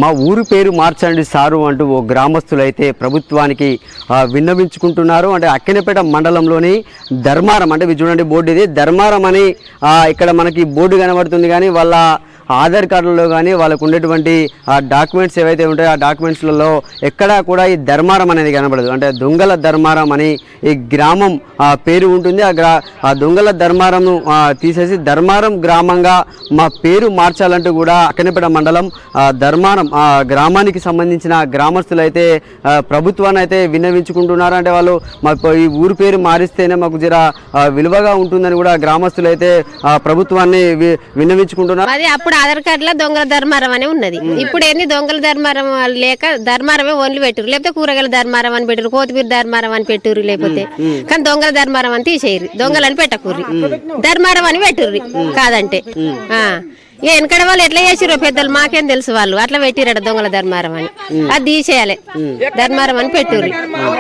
మా ఊరి పేరు మార్చండి సారు అంటూ ఓ గ్రామస్తులైతే ప్రభుత్వానికి విన్నవించుకుంటున్నారు. అంటే అక్కినేపేట మండలంలోని ధర్మారం, అంటే మీరు చూడండి బోర్డు, ఇది ధర్మారం అని ఇక్కడ మనకి బోర్డు కనబడుతుంది. కానీ వాళ్ళ ఆధార్ కార్డులలో కానీ వాళ్ళకు ఉండేటువంటి డాక్యుమెంట్స్ ఏవైతే ఉంటాయో ఆ డాక్యుమెంట్స్లలో ఎక్కడా కూడా ఈ ధర్మారం అనేది కనబడదు. అంటే దొంగల ధర్మారం అని ఈ గ్రామం పేరు ఉంటుంది. ఆ దొంగల ధర్మారం తీసేసి ధర్మారం గ్రామంగా మా పేరు మార్చాలంటూ కూడా అక్కినేపేట మండలం ధర్మారం గ్రామానికి సంబంధించిన గ్రామస్తులు అయితే ప్రభుత్వాన్ని అయితే విన్నవించుకుంటున్నారు. అంటే వాళ్ళు మాకు ఈ ఊరు పేరు మారిస్తేనే మాకు జర విలువగా ఉంటుందని కూడా గ్రామస్తులు అయితే ప్రభుత్వాన్ని విన్నవించుకుంటున్నారు. అప్పుడు ఆధార్ కార్డులో దొంగల ధర్మారం అని ఉన్నది. ఇప్పుడు ఏంది దొంగల ధర్మారం లేక ధర్మారమే ఓన్లీ పెట్టురు, లేకపోతే కూరగాయల ధర్మారం అని పెట్టారు, కొత్తిమీర ధర్మారం అని పెట్టుర్రు, లేకపోతే కానీ దొంగల ధర్మారం అని తీసేయరు, దొంగలని పెట్టకూర్రి, ధర్మారం అని పెట్టుర్రి. కాదంటే వెనకడ వాళ్ళు ఎట్లా చేసిరో పెద్దలు మాకేం తెలుసు, వాళ్ళు అట్లా పెట్టిరట దొంగల ధర్మారం అని, అది తీసేయాలి, ధర్మారం అని పెట్టుర్రి.